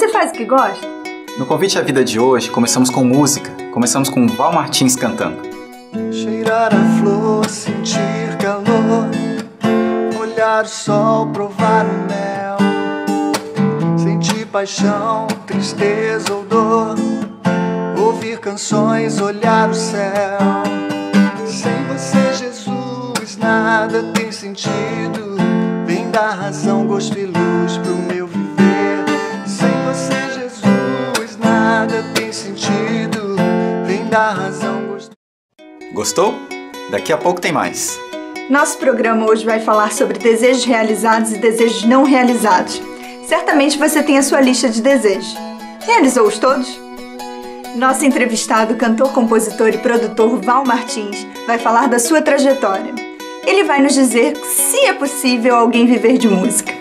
Você faz o que gosta? No Convite à Vida de hoje, começamos com música. Começamos com Val Martins cantando. Cheirar a flor, sentir calor, olhar o sol, provar o mel, sentir paixão, tristeza ou dor, ouvir canções, olhar o céu. Sem você, Jesus, nada tem sentido. Vem dar razão, gosto e luz pro meu viver. Sem você, Jesus, nada tem sentido. Vem dar razão, gosto. Gostou? Daqui a pouco tem mais. Nosso programa hoje vai falar sobre desejos realizados e desejos não realizados. Certamente você tem a sua lista de desejos. Realizou-os todos? Nosso entrevistado, cantor, compositor e produtor Val Martins, vai falar da sua trajetória. Ele vai nos dizer se é possível alguém viver de música.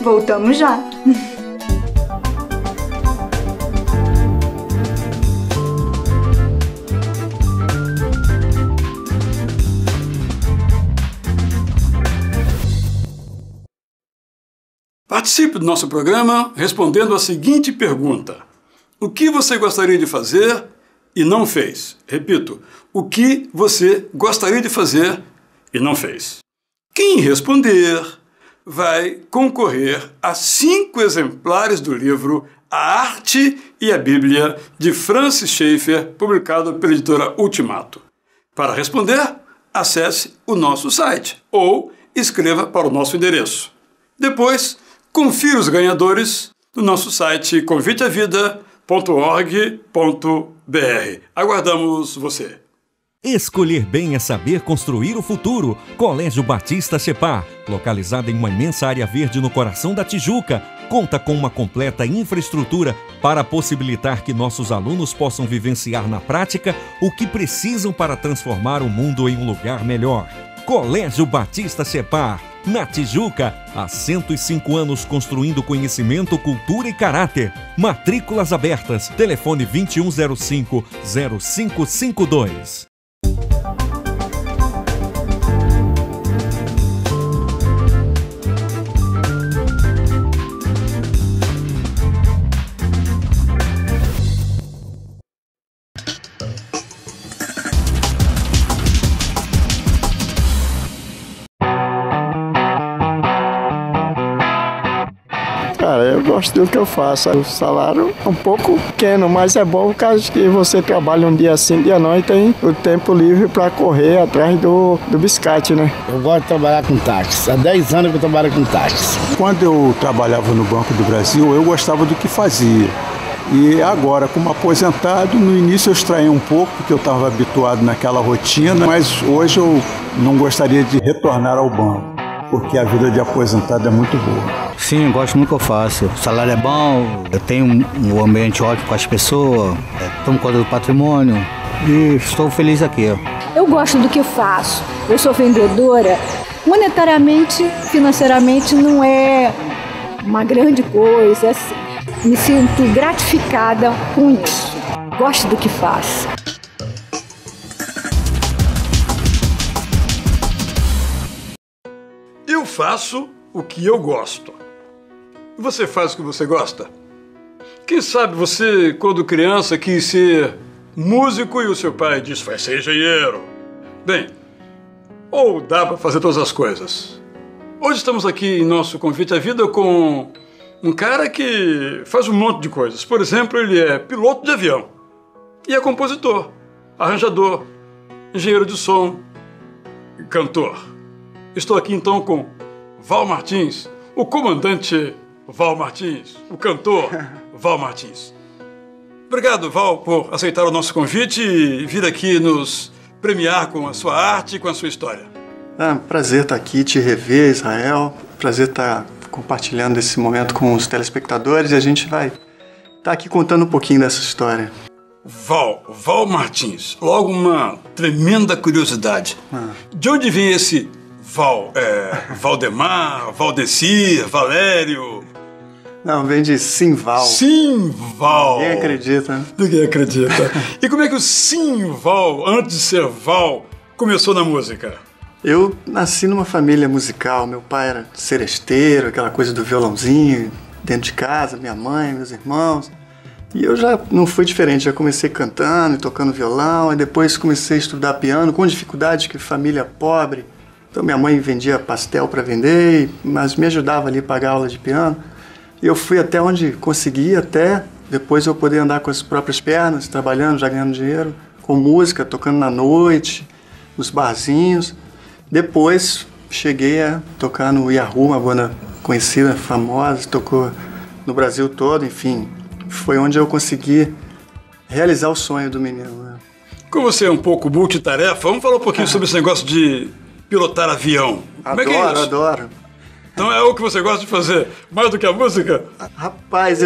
Voltamos já! Participe do nosso programa respondendo a seguinte pergunta: o que você gostaria de fazer e não fez? Repito, o que você gostaria de fazer e não fez? Quem responder vai concorrer a 5 exemplares do livro A Arte e a Bíblia, de Francis Schaeffer, publicado pela editora Ultimato. Para responder, acesse o nosso site ou escreva para o nosso endereço. Depois, confira os ganhadores no nosso site conviteavida.org.br. Aguardamos você! Escolher bem é saber construir o futuro. Colégio Batista Chepar, localizado em uma imensa área verde no coração da Tijuca, conta com uma completa infraestrutura para possibilitar que nossos alunos possam vivenciar na prática o que precisam para transformar o mundo em um lugar melhor. Colégio Batista Chepar, na Tijuca, há 105 anos construindo conhecimento, cultura e caráter. Matrículas abertas. Telefone 2105-0552. Cara, eu gosto do que eu faço. O salário é um pouco pequeno, mas é bom por causa que você trabalha um dia sim, dia não, e tem o tempo livre para correr atrás do biscate, né? Eu gosto de trabalhar com táxi. Há 10 anos que eu trabalho com táxi. Quando eu trabalhava no Banco do Brasil, eu gostava do que fazia. E agora, como aposentado, no início eu estranhei um pouco, porque eu estava habituado naquela rotina, mas hoje eu não gostaria de retornar ao banco, porque a vida de aposentado é muito boa. Sim, eu gosto muito do que eu faço. O salário é bom, eu tenho um ambiente ótimo com as pessoas, tomo conta do patrimônio e estou feliz aqui. Eu gosto do que eu faço. Eu sou vendedora. Monetariamente, financeiramente, não é uma grande coisa. Assim. Me sinto gratificada com isso. Gosto do que faço. Eu faço o que eu gosto. E você faz o que você gosta? Quem sabe você, quando criança, quis ser músico e o seu pai disse, vai ser engenheiro. Bem, ou dá para fazer todas as coisas. Hoje estamos aqui em nosso Convite à Vida com um cara que faz um monte de coisas. Por exemplo, ele é piloto de avião e é compositor, arranjador, engenheiro de som e cantor. Estou aqui então com Val Martins, o comandante Val Martins, o cantor Val Martins. Obrigado, Val, por aceitar o nosso convite e vir aqui nos premiar com a sua arte e com a sua história. Prazer estar aqui, te rever, Israel. Prazer estar compartilhando esse momento com os telespectadores e a gente vai estar aqui contando um pouquinho dessa história. Val Martins, logo uma tremenda curiosidade. De onde vem esse Val? Valdemar, Valdecir, Valério? Não, vem de Simval. Simval. Ninguém acredita, né? Ninguém acredita. E como é que o Simval, antes de ser Val, começou na música? Eu nasci numa família musical. Meu pai era seresteiro, aquela coisa do violãozinho. dentro de casa, minha mãe, meus irmãos. E eu já não fui diferente, já comecei cantando e tocando violão, e depois comecei a estudar piano, com dificuldade, que família pobre. Então minha mãe vendia pastel para vender, mas me ajudava ali a pagar aula de piano. E eu fui até onde consegui, até depois eu poder andar com as próprias pernas, trabalhando, já ganhando dinheiro, com música, tocando na noite, nos barzinhos. Depois cheguei a tocar no Yahoo, uma banda conhecida, famosa, tocou no Brasil todo, enfim. Foi onde eu consegui realizar o sonho do menino. Né? Como você é um pouco multitarefa, vamos falar um pouquinho sobre esse negócio de pilotar avião. Como é que é isso? Adoro. Então é o que você gosta de fazer, mais do que a música? Rapaz,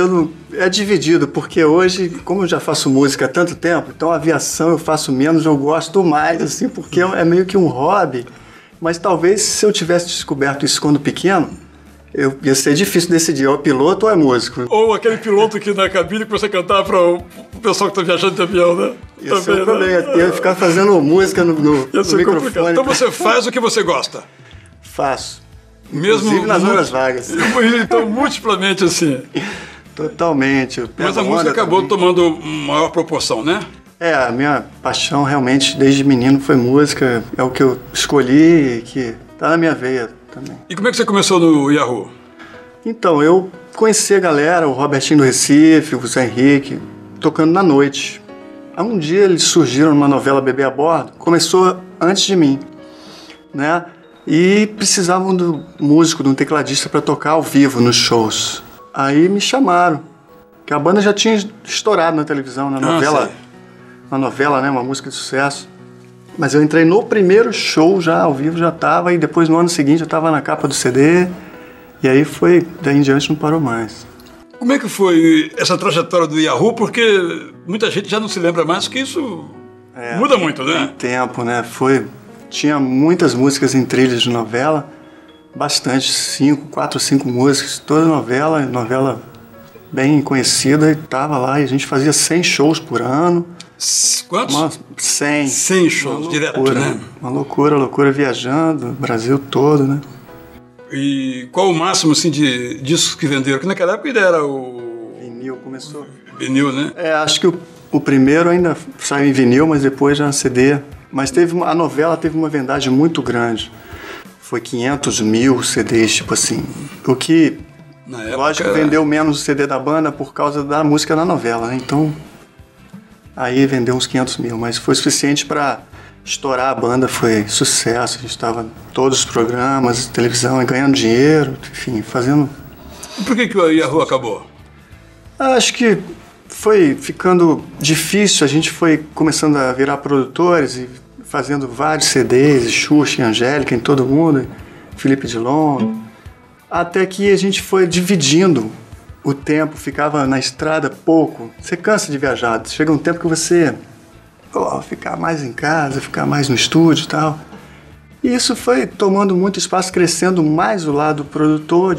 é dividido, porque hoje, como eu já faço música há tanto tempo, então a aviação eu faço menos, eu gosto mais, assim, porque é meio que um hobby. Mas talvez se eu tivesse descoberto isso quando pequeno, ia ser difícil decidir, ou é piloto ou é músico. Ou aquele piloto que na cabine que você cantava para o pessoal que está viajando de avião, né? Isso é o problema, ia ficar fazendo música no microfone. Complicado. Então você faz o que você gosta? Faço. Mesmo inclusive nas horas vagas. Então, multiplamente assim. Totalmente. Mas a música acabou tomando maior proporção, né? A minha paixão realmente desde menino foi música. É o que eu escolhi e que tá na minha veia também. E como é que você começou no Yahoo? Então, eu conheci a galera, o Robertinho do Recife, o Zé Henrique, tocando na noite. Aí um dia eles surgiram numa novela Bebê a Bordo, começou antes de mim, né? E precisavam do músico, de um tecladista para tocar ao vivo nos shows. Aí me chamaram, que a banda já tinha estourado na televisão, na novela. Uma novela, né? Uma música de sucesso. Mas eu entrei no primeiro show já, ao vivo já estava, e depois no ano seguinte eu estava na capa do CD. E aí foi, daí em diante não parou mais. Como é que foi essa trajetória do Yahoo? Porque muita gente já não se lembra mais que isso muda muito, né? Tem tempo, né? Tinha muitas músicas em trilhas de novela, bastante, 4 ou 5 músicas, toda novela bem conhecida, e tava lá, e a gente fazia 100 shows por ano. Quantos? 100. 100 shows, direto, né? Uma loucura, viajando, o Brasil todo, né? E qual o máximo, assim, de discos que venderam? Porque naquela época ainda era o... Vinil, começou. Vinil, né? Acho que o primeiro ainda saiu em vinil, mas depois já CD. Mas a novela teve uma vendagem muito grande. Foi 500 mil CDs, tipo assim. O que, na época, lógico, vendeu menos o CD da banda por causa da música na novela, né? Então, aí vendeu uns 500 mil, mas foi suficiente para estourar a banda, foi sucesso. A gente estava em todos os programas, televisão, ganhando dinheiro, enfim, fazendo... E por que o Yahoo acabou? Acho que foi ficando difícil, a gente foi começando a virar produtores e fazendo vários CDs, Xuxa, Angélica, em todo mundo, Felipe Dilon, até que a gente foi dividindo o tempo, ficava na estrada pouco. Você cansa de viajar, chega um tempo que você ficar mais em casa, ficar mais no estúdio e tal. E isso foi tomando muito espaço, crescendo mais o lado produtor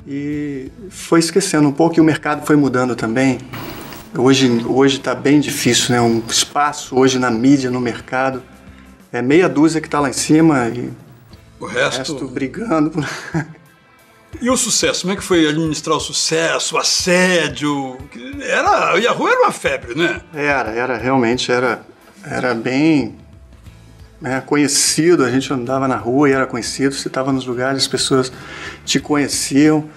e foi esquecendo um pouco, e o mercado foi mudando também. Hoje está bem difícil, né? Um espaço hoje na mídia, no mercado, é meia dúzia que está lá em cima e o resto brigando. E o sucesso? Como é que foi administrar o sucesso, o assédio? O Yahoo era uma febre, né? Realmente era bem conhecido, a gente andava na rua e era conhecido, você estava nos lugares, as pessoas te conheciam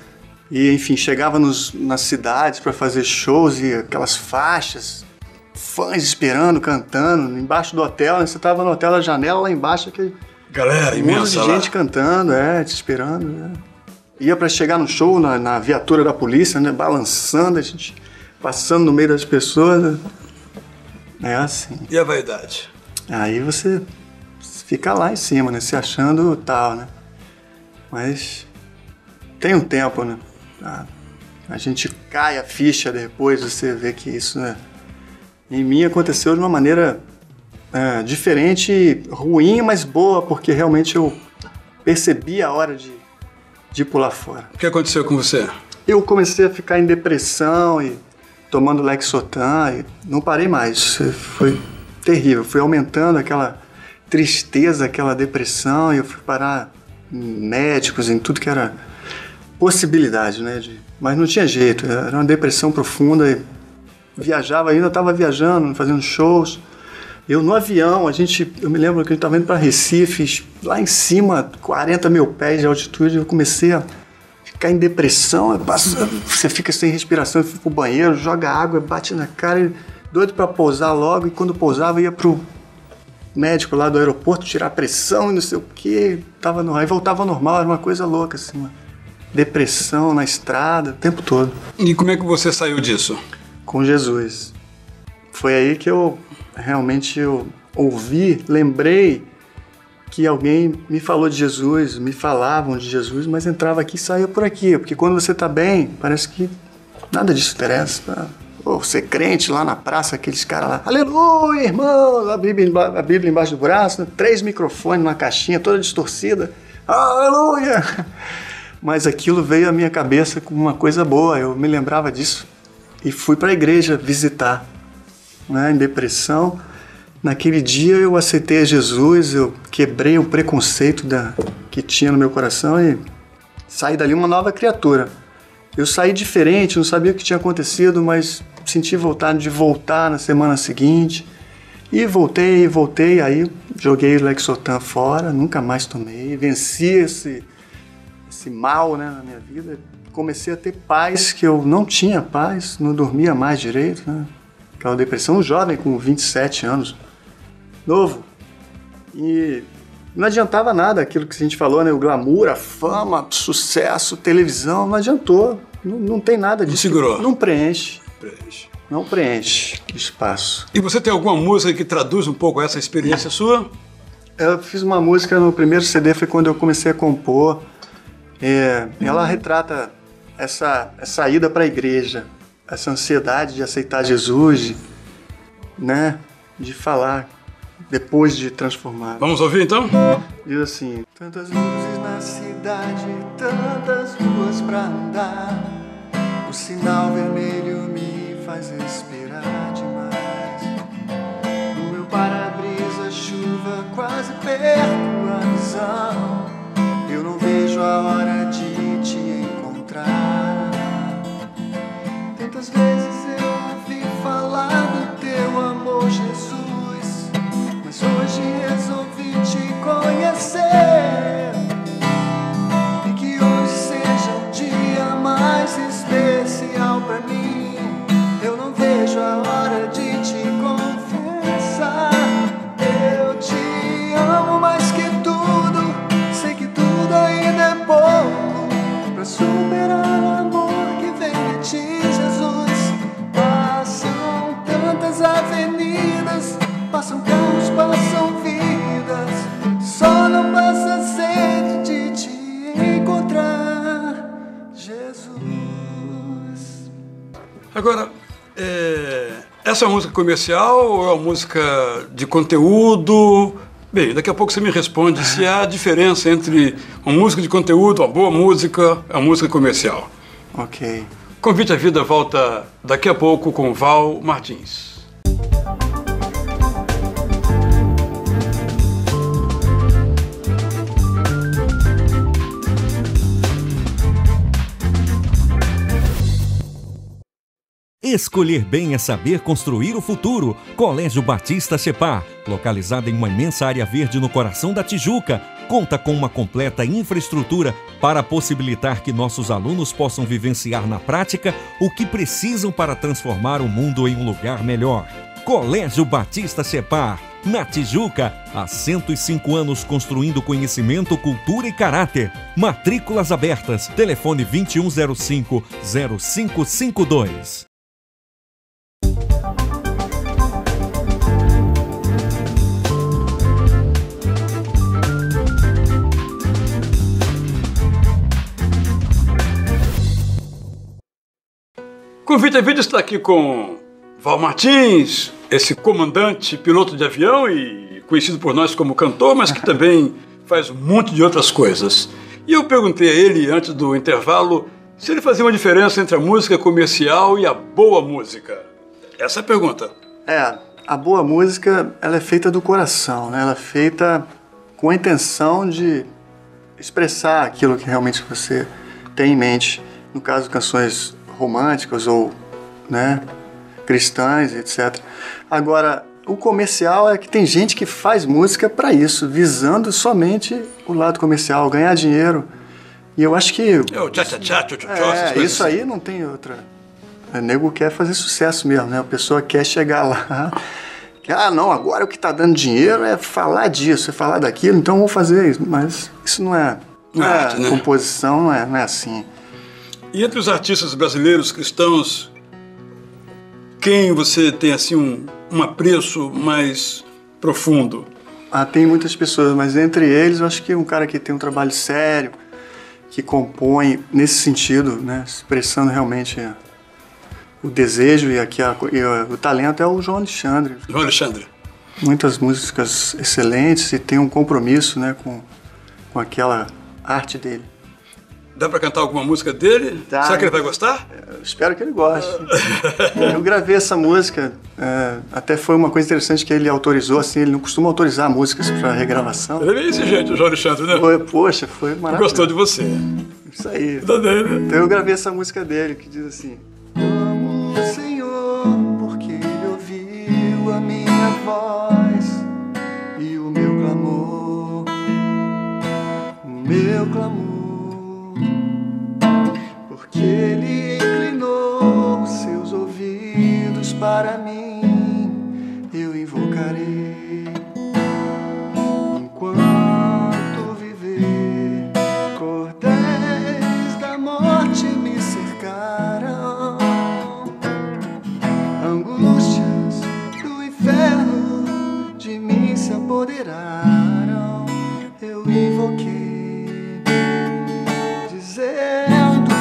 e, enfim, chegava nas cidades para fazer shows e aquelas faixas, fãs esperando, cantando, embaixo do hotel, né? Você estava no hotel da janela, lá embaixo, galera imensa, de gente cantando, te esperando, né? Ia para chegar no show na viatura da polícia, né? Balançando, a gente passando no meio das pessoas, é assim. E a vaidade? Aí você fica lá em cima, né? Se achando tal, né? Mas tem um tempo, né? A gente cai a ficha depois, você vê que isso, né? Em mim aconteceu de uma maneira diferente, ruim, mas boa, porque realmente eu percebi a hora de pular fora. O que aconteceu com você? Eu comecei a ficar em depressão e tomando Lexotan e não parei mais. Foi terrível, foi aumentando aquela tristeza, aquela depressão, e eu fui parar em médicos, em tudo que era possibilidade, né? Mas não tinha jeito, era uma depressão profunda. Viajava ainda, estava viajando, fazendo shows. Eu no avião, eu me lembro que a gente estava indo para Recife, lá em cima, 40 mil pés de altitude, eu comecei a ficar em depressão, você fica sem respiração, fica pro banheiro, joga água, bate na cara, doido para pousar logo, e quando pousava ia pro médico lá do aeroporto tirar pressão e não sei o que, aí voltava ao normal, era uma coisa louca, assim, uma depressão na estrada, o tempo todo. E como é que você saiu disso? Com Jesus. Foi aí que eu realmente ouvi, lembrei que alguém me falou de Jesus, me falavam de Jesus, mas entrava aqui e saía por aqui, porque quando você está bem, parece que nada disso interessa. Ou ser crente lá na praça, aqueles caras lá, aleluia, irmão, a Bíblia embaixo do braço, né? 3 microfones numa caixinha toda distorcida, aleluia! Mas aquilo veio à minha cabeça como uma coisa boa, eu me lembrava disso e fui para a igreja visitar, né, em depressão. Naquele dia eu aceitei a Jesus, eu quebrei o preconceito que tinha no meu coração e saí dali uma nova criatura. Eu saí diferente, não sabia o que tinha acontecido, mas senti vontade de voltar na semana seguinte. E voltei, aí joguei o Lexotan fora, nunca mais tomei, venci esse mal, né, na minha vida. Comecei a ter paz, que eu não tinha paz, não dormia mais direito, né? Aquela depressão, um jovem com 27 anos, novo. E não adiantava nada aquilo que a gente falou, né? O glamour, a fama, sucesso, televisão, não adiantou. Não tem nada disso. Não segurou. Não preenche. Não preenche espaço. E você tem alguma música que traduz um pouco essa experiência sua? Eu fiz uma música no primeiro CD, foi quando eu comecei a compor. Ela retrata essa ida para a igreja, essa ansiedade de aceitar Jesus, né? De falar depois de transformar. Vamos ouvir então? Diz assim: tantas luzes na cidade, tantas ruas pra andar, o sinal vermelho me faz esperar demais. No meu para-brisa, chuva quase perto a visão, eu não vejo a hora de te encontrar. Tantas vezes eu ouvi falar do teu amor, Jesus, mas hoje resolvi te conhecer, e que hoje seja um dia mais especial pra mim. Eu não vejo a hora de te confessar. Eu te amo mais que tudo, sei que tudo ainda é pouco pra superar o amor que vem de ti, Jesus. Passam tantas avenidas, passam carros, passam vidas, só não passa a sede de te encontrar, Jesus. Agora, essa é uma música comercial ou é uma música de conteúdo? Bem, daqui a pouco você me responde se há diferença entre uma música de conteúdo, uma boa música, a música comercial. Ok. Convite à Vida volta daqui a pouco com Val Martins. Escolher bem é saber construir o futuro. Colégio Batista Separ, localizado em uma imensa área verde no coração da Tijuca, conta com uma completa infraestrutura para possibilitar que nossos alunos possam vivenciar na prática o que precisam para transformar o mundo em um lugar melhor. Colégio Batista Separ, na Tijuca, há 105 anos construindo conhecimento, cultura e caráter. Matrículas abertas. Telefone 2105-0552. Convite à Vida está aqui com Val Martins, esse comandante, piloto de avião e conhecido por nós como cantor, mas que também faz um monte de outras coisas. E eu perguntei a ele, antes do intervalo, se ele fazia uma diferença entre a música comercial e a boa música. Essa é a pergunta. A boa música, ela é feita do coração, né? Ela é feita com a intenção de expressar aquilo que realmente você tem em mente. No caso, canções românticas ou, né, cristãs, etc. Agora, o comercial é que tem gente que faz música para isso, visando somente o lado comercial, ganhar dinheiro. E eu acho que... É o tchá-tchá-tchá, tchá-tchá, isso aí não tem outra. O nego quer fazer sucesso mesmo, né? A pessoa quer chegar lá. Não, agora o que está dando dinheiro é falar disso, é falar daquilo, então vou fazer isso. Mas isso não é arte, né? Composição não é assim. E entre os artistas brasileiros cristãos, quem você tem assim um apreço mais profundo? Tem muitas pessoas, mas entre eles eu acho que um cara que tem um trabalho sério, que compõe nesse sentido, né, expressando realmente o desejo e o talento é o João Alexandre. João Alexandre. Muitas músicas excelentes e tem um compromisso, né, com aquela arte dele. Dá pra cantar alguma música dele? Tá. Será que ele vai gostar? Espero que ele goste. Eu gravei essa música, até foi uma coisa interessante que ele autorizou, assim, ele não costuma autorizar músicas pra regravação. Ele é bem exigente, o João Alexandre, né? Poxa, foi maravilhoso. Gostou de você. Isso aí. Tá dele. Então eu gravei essa música dele, que diz assim: amo o Senhor, porque Ele ouviu a minha voz e o meu clamor, porque Ele inclinou os seus ouvidos para mim, eu invocarei enquanto viver. Cordéis da morte me cercaram, angústias do inferno de mim se apoderaram, eu invoquei, dizendo: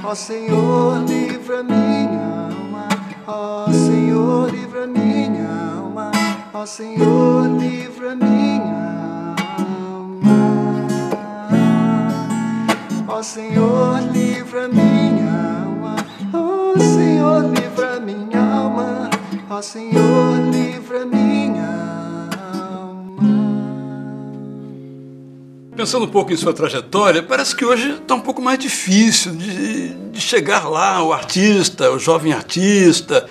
ó Senhor, livra minha alma, ó Senhor, livra minha alma, ó Senhor, livra minha alma, ó Senhor, livra minha alma, ó Senhor, livra minha alma, ó Senhor, livra minha alma. Pensando um pouco em sua trajetória, parece que hoje está um pouco mais difícil de chegar lá, o artista, o jovem artista.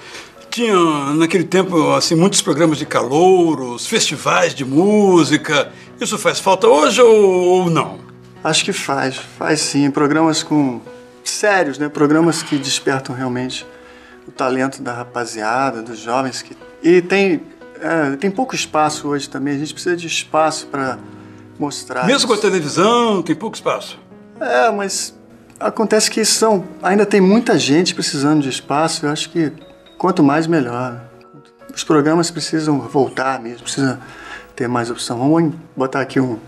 Tinha, naquele tempo, assim, muitos programas de calouros, festivais de música. Isso faz falta hoje ou não? Acho que faz sim. Programas sérios, né? Programas que despertam realmente o talento da rapaziada, dos jovens. E tem pouco espaço hoje também. A gente precisa de espaço para mostrar. Mesmo com a televisão, tem pouco espaço. Mas acontece que ainda tem muita gente precisando de espaço. Eu acho que quanto mais, melhor. Os programas precisam voltar mesmo, precisa ter mais opção. Vamos botar aqui uma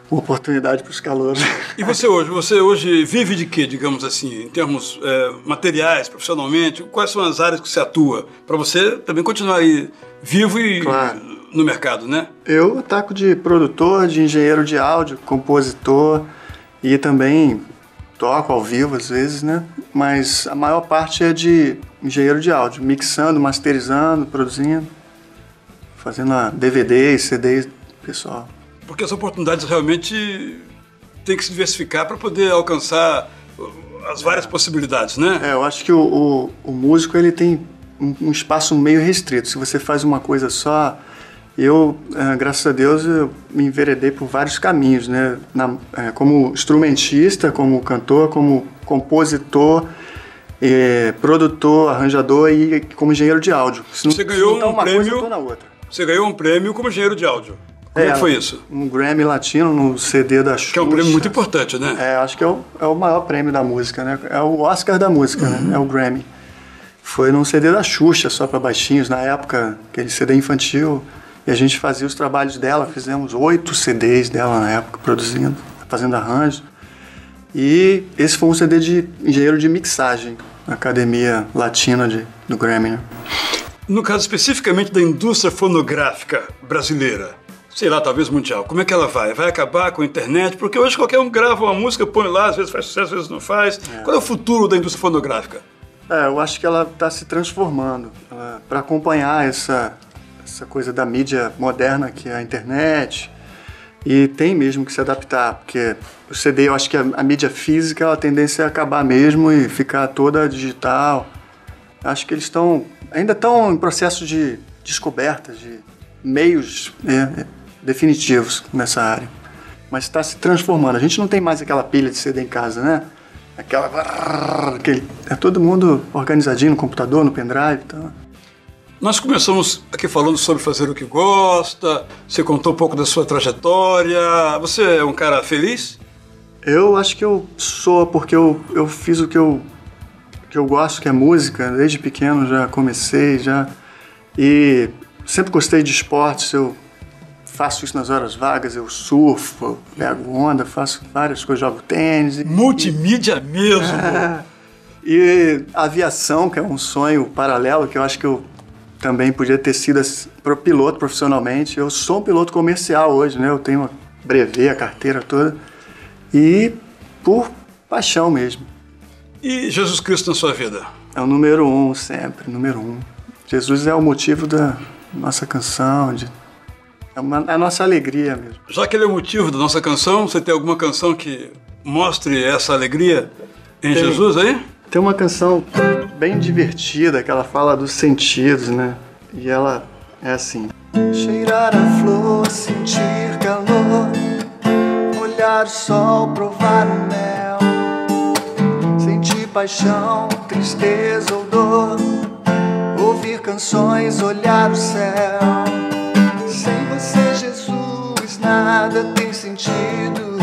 oportunidade para os calouros. E você hoje vive de quê, digamos assim, em termos materiais, profissionalmente? Quais são as áreas que você atua? Para você também continuar aí vivo e claro, no mercado, né? Eu ataco de produtor, de engenheiro de áudio, compositor e também toco ao vivo às vezes, né? Mas a maior parte é de engenheiro de áudio, mixando, masterizando, produzindo, fazendo DVDs, CDs, pessoal. Porque as oportunidades realmente têm que se diversificar para poder alcançar as várias possibilidades, né? Eu acho que o músico ele tem um espaço meio restrito. Se você faz uma coisa só, graças a Deus, eu me enveredei por vários caminhos, né? Como instrumentista, como cantor, como compositor, produtor, arranjador e como engenheiro de áudio. Você ganhou um prêmio. Coisa, eu tô na outra. Você ganhou um prêmio como engenheiro de áudio. Como é que foi isso? Um Grammy Latino no CD da Xuxa. Que é um prêmio muito importante, né? Acho que é o maior prêmio da música, né? É o Oscar da música, né? É o Grammy. Foi num CD da Xuxa, só para baixinhos, na época, aquele CD infantil. E a gente fazia os trabalhos dela, fizemos 8 CDs dela na época, produzindo, fazendo arranjo. E esse foi um CD de engenheiro de mixagem, na Academia Latina do Grammy. Né? No caso especificamente da indústria fonográfica brasileira, sei lá, talvez mundial, como é que ela vai? Vai acabar com a internet? Porque hoje qualquer um grava uma música, põe lá, às vezes faz sucesso, às vezes não faz. Qual é o futuro da indústria fonográfica? Eu acho que ela está se transformando para acompanhar essa coisa da mídia moderna que é a internet, E tem mesmo que se adaptar, porque o CD, eu acho que a mídia física, a tendência é acabar mesmo e ficar toda digital. Acho que eles ainda estão em processo de descoberta, de meios definitivos nessa área. Mas está se transformando. A gente não tem mais aquela pilha de CD em casa, né? É todo mundo organizadinho no computador, no pendrive e tal. Nós começamos aqui falando sobre fazer o que gosta, você contou um pouco da sua trajetória. Você é um cara feliz? Eu acho que eu sou, porque eu fiz o que eu gosto, que é música. Desde pequeno já comecei, e sempre gostei de esportes. Eu faço isso nas horas vagas, eu surfo, eu pego onda, faço várias coisas, jogo tênis. Multimídia mesmo! E aviação, que é um sonho paralelo, que eu acho que eu também podia ter sido piloto profissionalmente. Eu sou um piloto comercial hoje, né? Eu tenho a brevet, a carteira toda. E por paixão mesmo. E Jesus Cristo na sua vida? É o número 1 sempre, número 1. Jesus é o motivo da nossa canção, é a nossa alegria mesmo. Já que ele é o motivo da nossa canção, você tem alguma canção que mostre essa alegria em Jesus aí? Tem uma canção bem divertida, que ela fala dos sentidos, né? E ela é assim. Cheirar a flor, sentir calor, olhar o sol, provar o mel, sentir paixão, tristeza ou dor, ouvir canções, olhar o céu. Sem você, Jesus, nada tem sentido,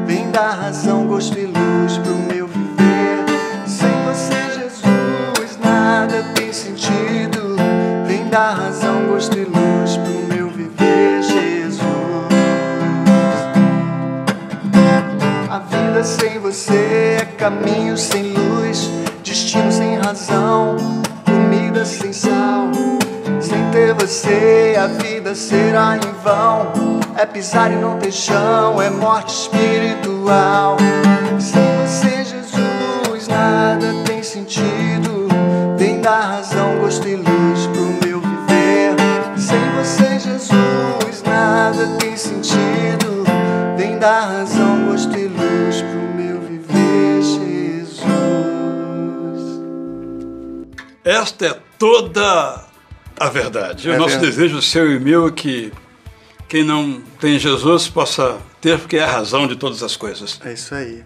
vem dar razão, gosto e luz pro meu viver. Sem você, Jesus, nada tem sentido, vem dar razão, gosto e luz pro meu viver, Jesus. A vida sem você é caminho sem luz, destino sem razão, comida sem sal. Sem ter você, a vida será em vão, é pisar e não ter chão, é morte espiritual. Sem você, Jesus, nada tem sentido, vem dar razão, gosto e luz pro meu viver. Sem você, Jesus, nada tem sentido, vem dar razão, gosto e luz pro meu viver, Jesus. Esta é toda a verdade. O nosso desejo, seu e meu, é que quem não tem Jesus possa ter, porque é a razão de todas as coisas. É isso aí.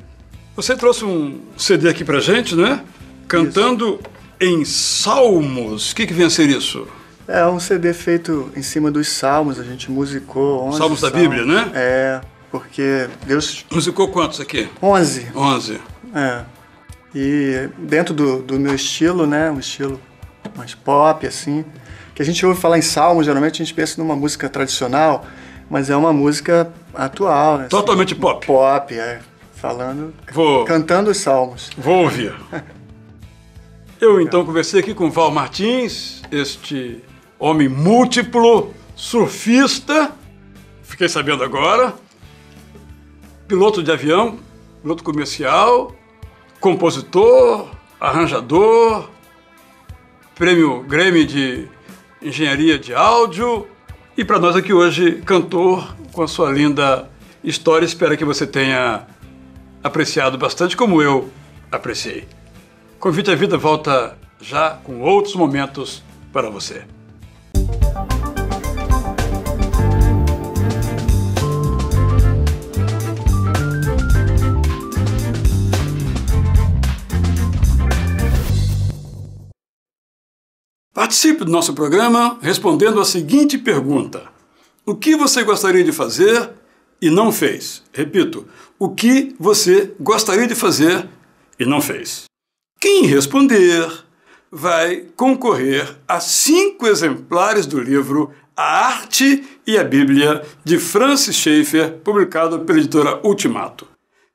Você trouxe um CD aqui pra gente, né? Cantando em salmos. O que vem a ser isso? É um CD feito em cima dos salmos, a gente musicou 11 salmos da Bíblia, né? É, porque Deus... Musicou quantos aqui? 11. 11. É. E dentro do meu estilo, né? Um estilo mais pop, assim, que a gente ouve falar em salmos, geralmente a gente pensa numa música tradicional, mas é uma música atual, né? Totalmente pop. Pop, cantando os salmos. Vou ouvir. Eu então conversei aqui com Val Martins, este homem múltiplo, surfista, fiquei sabendo agora, piloto de avião, piloto comercial, compositor, arranjador, prêmio Grammy de Engenharia de Áudio e para nós aqui hoje, cantor com a sua linda história. Espero que você tenha apreciado bastante como eu apreciei. Convite à Vida volta já com outros momentos para você. Participe do nosso programa respondendo a seguinte pergunta: o que você gostaria de fazer e não fez? Repito, o que você gostaria de fazer e não fez? Quem responder vai concorrer a 5 exemplares do livro A Arte e a Bíblia, de Francis Schaeffer, publicado pela editora Ultimato.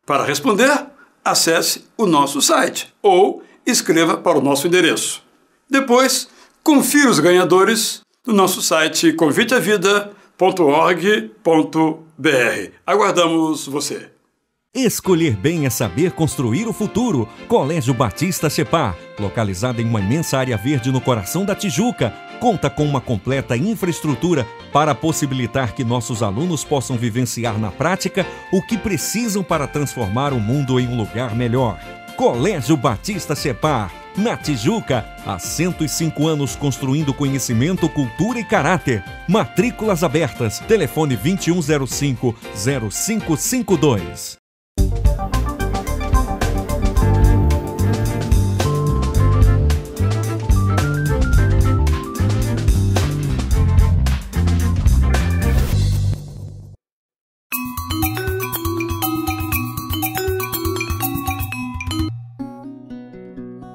Para responder, acesse o nosso site ou escreva para o nosso endereço. Depois, confira os ganhadores no nosso site conviteavida.org.br. Aguardamos você! Escolher bem é saber construir o futuro. Colégio Batista Chepar, localizado em uma imensa área verde no coração da Tijuca, conta com uma completa infraestrutura para possibilitar que nossos alunos possam vivenciar na prática o que precisam para transformar o mundo em um lugar melhor. Colégio Batista Chepar, na Tijuca, há 105 anos construindo conhecimento, cultura e caráter. Matrículas abertas. Telefone 2105-0552.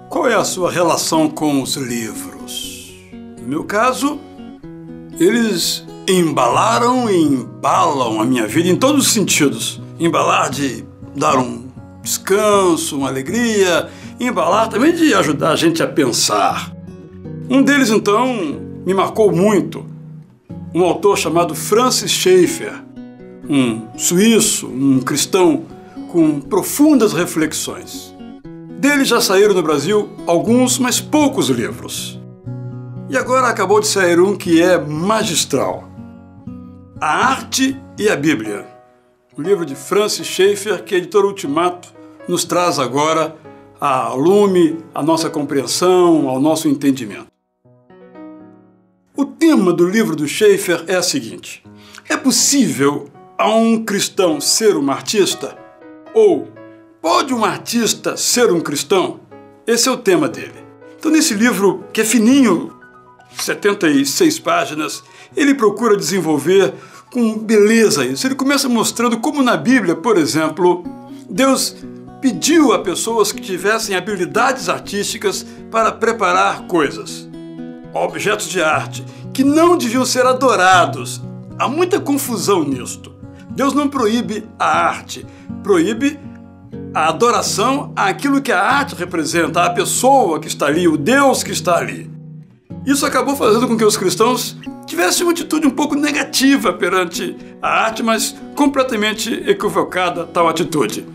Qual é a sua relação com os livros? No meu caso, eles embalaram e embalam a minha vida em todos os sentidos. Embalar de dar um descanso, uma alegria, embalar também de ajudar a gente a pensar. Um deles, então, me marcou muito. Um autor chamado Francis Schaeffer, um suíço, um cristão com profundas reflexões. Dele já saíram no Brasil alguns, mas poucos livros. E agora acabou de sair um que é magistral. A Arte e a Bíblia. O livro de Francis Schaeffer, que a editora Ultimato nos traz agora a lume, a nossa compreensão, ao nosso entendimento. O tema do livro do Schaeffer é o seguinte: é possível a um cristão ser um artista? Ou pode um artista ser um cristão? Esse é o tema dele. Então, nesse livro, que é fininho, 76 páginas, ele procura desenvolver com beleza isso. Ele começa mostrando como na Bíblia, por exemplo, Deus pediu a pessoas que tivessem habilidades artísticas para preparar coisas, objetos de arte, que não deviam ser adorados. Há muita confusão nisto. Deus não proíbe a arte, proíbe a adoração àquilo que a arte representa, a pessoa que está ali, o Deus que está ali. Isso acabou fazendo com que os cristãos tivessem uma atitude um pouco negativa perante a arte, mas completamente equivocada tal atitude.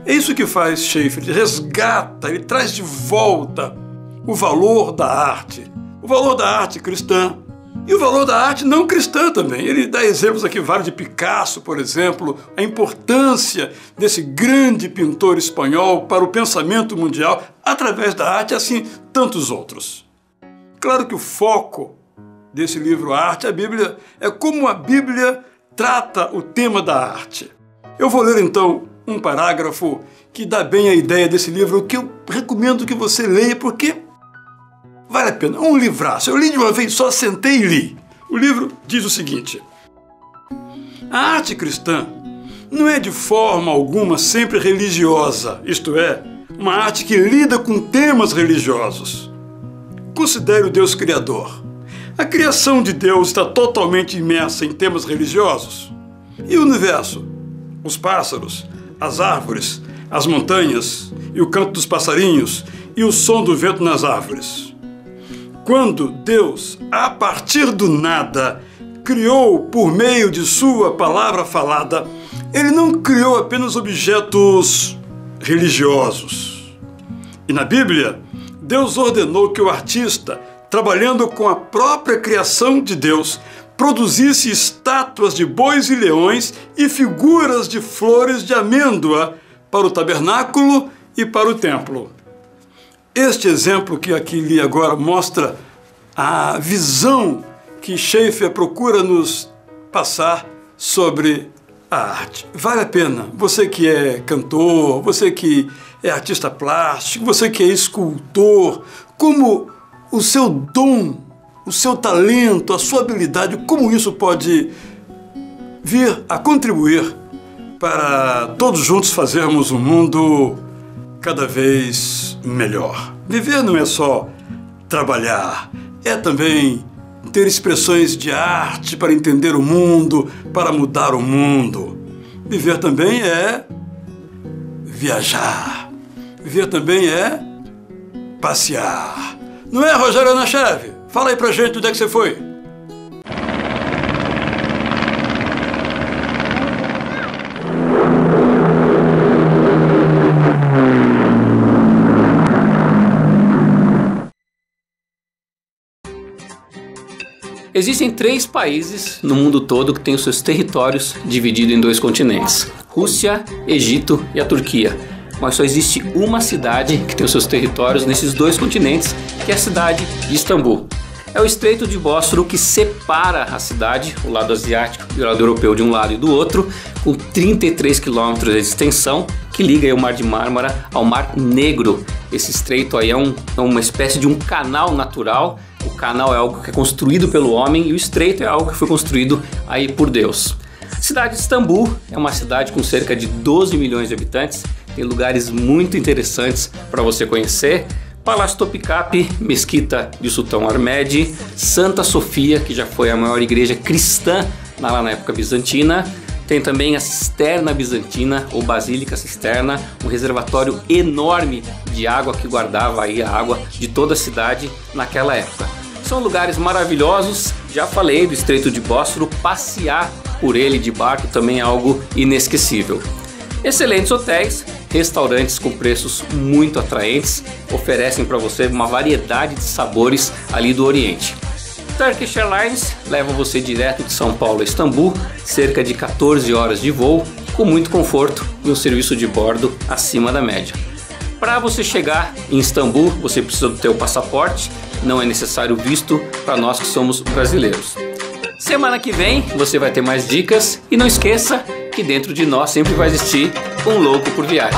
É isso que faz Schaeffer, ele resgata, ele traz de volta o valor da arte cristã e o valor da arte não cristã também. Ele dá exemplos aqui vários de Picasso, por exemplo, a importância desse grande pintor espanhol para o pensamento mundial através da arte, e assim tantos outros. Claro que o foco desse livro, A Arte e a Bíblia, é como a Bíblia trata o tema da arte. Eu vou ler então um parágrafo que dá bem a ideia desse livro, que eu recomendo que você leia, porque vale a pena. Um livraço. Eu li de uma vez só, sentei e li. O livro diz o seguinte: a arte cristã não é de forma alguma sempre religiosa, isto é, uma arte que lida com temas religiosos. Considere o Deus Criador. A criação de Deus está totalmente imersa em temas religiosos. E o universo? Os pássaros, as árvores, as montanhas, e o canto dos passarinhos, e o som do vento nas árvores. Quando Deus, a partir do nada, criou por meio de sua palavra falada, Ele não criou apenas objetos religiosos. E na Bíblia, Deus ordenou que o artista, trabalhando com a própria criação de Deus, produzisse estátuas de bois e leões e figuras de flores de amêndoa para o tabernáculo e para o templo. Este exemplo que aqui li agora mostra a visão que Schaeffer procura nos passar sobre a arte. Vale a pena, você que é cantor, você que é artista plástico, você que é escultor, como o seu dom, o seu talento, a sua habilidade, como isso pode vir a contribuir para todos juntos fazermos um mundo cada vez melhor. Viver não é só trabalhar, é também ter expressões de arte para entender o mundo, para mudar o mundo. Viver também é viajar. Viver também é passear. Não é, Rogério Anacheve? Fala aí pra gente onde é que você foi. Existem 3 países no mundo todo que têm os seus territórios divididos em 2 continentes: Rússia, Egito e a Turquia. Mas só existe uma cidade que tem os seus territórios nesses 2 continentes, que é a cidade de Istambul. É o Estreito de Bósforo que separa a cidade, o lado asiático e o lado europeu de um lado e do outro, com 33 quilômetros de extensão, que liga aí o Mar de Mármara ao Mar Negro. Esse estreito aí é uma espécie de um canal natural. O canal é algo que é construído pelo homem e o estreito é algo que foi construído aí por Deus. A cidade de Istambul é uma cidade com cerca de 12 milhões de habitantes, tem lugares muito interessantes para você conhecer. Palácio Topkapi, Mesquita de Sultão Ahmed, Santa Sofia, que já foi a maior igreja cristã lá na época bizantina. Tem também a Cisterna Bizantina, ou Basílica Cisterna, um reservatório enorme de água que guardava aí a água de toda a cidade naquela época. São lugares maravilhosos, já falei do Estreito de Bósforo, passear por ele de barco também é algo inesquecível. Excelentes hotéis, restaurantes com preços muito atraentes, oferecem para você uma variedade de sabores ali do Oriente. Turkish Airlines leva você direto de São Paulo a Istambul, cerca de 14 horas de voo, com muito conforto e um serviço de bordo acima da média. Para você chegar em Istambul, você precisa ter o passaporte, não é necessário visto para nós que somos brasileiros. Semana que vem você vai ter mais dicas e não esqueça que dentro de nós sempre vai existir um louco por viagem.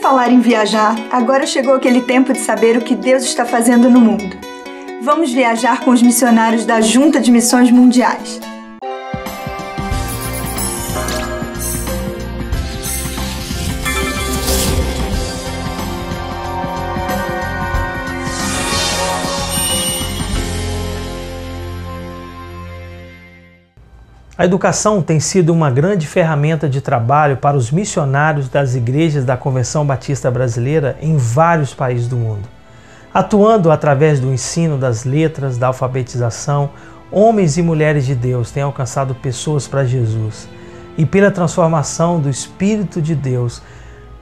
Falar em viajar, agora chegou aquele tempo de saber o que Deus está fazendo no mundo. Vamos viajar com os missionários da Junta de Missões Mundiais. A educação tem sido uma grande ferramenta de trabalho para os missionários das igrejas da Convenção Batista Brasileira em vários países do mundo. Atuando através do ensino das letras, da alfabetização, homens e mulheres de Deus têm alcançado pessoas para Jesus. E pela transformação do Espírito de Deus,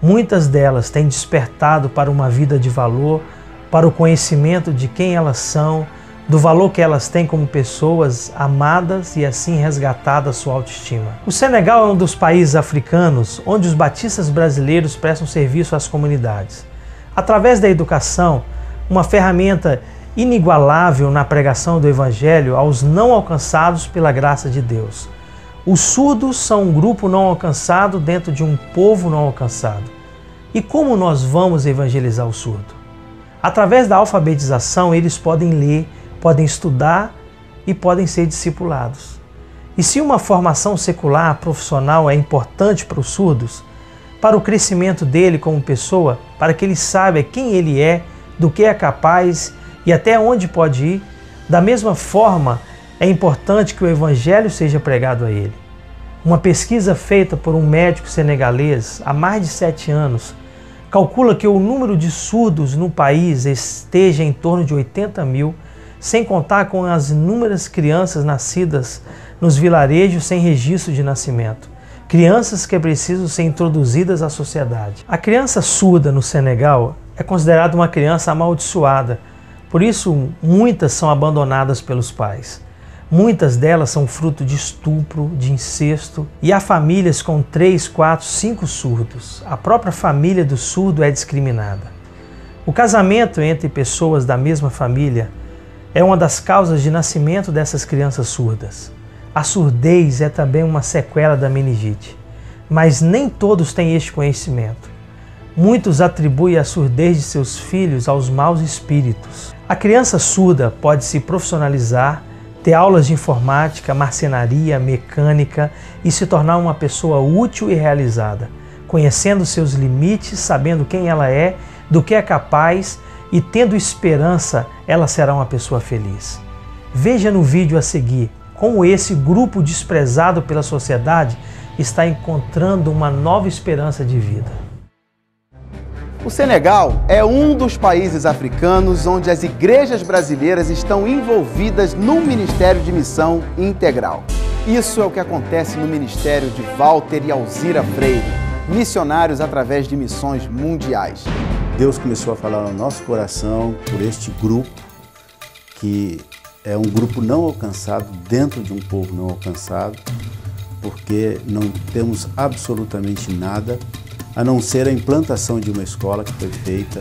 muitas delas têm despertado para uma vida de valor, para o conhecimento de quem elas são, do valor que elas têm como pessoas amadas e assim resgatada a sua autoestima. O Senegal é um dos países africanos onde os batistas brasileiros prestam serviço às comunidades. Através da educação, uma ferramenta inigualável na pregação do Evangelho aos não alcançados pela graça de Deus. Os surdos são um grupo não alcançado dentro de um povo não alcançado. E como nós vamos evangelizar o surdo? Através da alfabetização, eles podem ler, podem estudar e podem ser discipulados. E se uma formação secular profissional é importante para os surdos, para o crescimento dele como pessoa, para que ele saiba quem ele é, do que é capaz e até onde pode ir, da mesma forma é importante que o Evangelho seja pregado a ele. Uma pesquisa feita por um médico senegalês há mais de 7 anos calcula que o número de surdos no país esteja em torno de 80 mil, sem contar com as inúmeras crianças nascidas nos vilarejos sem registro de nascimento. Crianças que precisam ser introduzidas à sociedade. A criança surda no Senegal é considerada uma criança amaldiçoada, por isso muitas são abandonadas pelos pais. Muitas delas são fruto de estupro, de incesto, e há famílias com 3, 4, 5 surdos. A própria família do surdo é discriminada. O casamento entre pessoas da mesma família é uma das causas de nascimento dessas crianças surdas. A surdez é também uma sequela da meningite, mas nem todos têm este conhecimento. Muitos atribuem a surdez de seus filhos aos maus espíritos. A criança surda pode se profissionalizar, ter aulas de informática, marcenaria, mecânica e se tornar uma pessoa útil e realizada, conhecendo seus limites, sabendo quem ela é, do que é capaz e tendo esperança, ela será uma pessoa feliz. Veja no vídeo a seguir como esse grupo desprezado pela sociedade está encontrando uma nova esperança de vida. O Senegal é um dos países africanos onde as igrejas brasileiras estão envolvidas no Ministério de Missão Integral. Isso é o que acontece no ministério de Walter e Alzira Freire, missionários através de missões mundiais. Deus começou a falar no nosso coração por este grupo, que é um grupo não alcançado, dentro de um povo não alcançado, porque não temos absolutamente nada, a não ser a implantação de uma escola que foi feita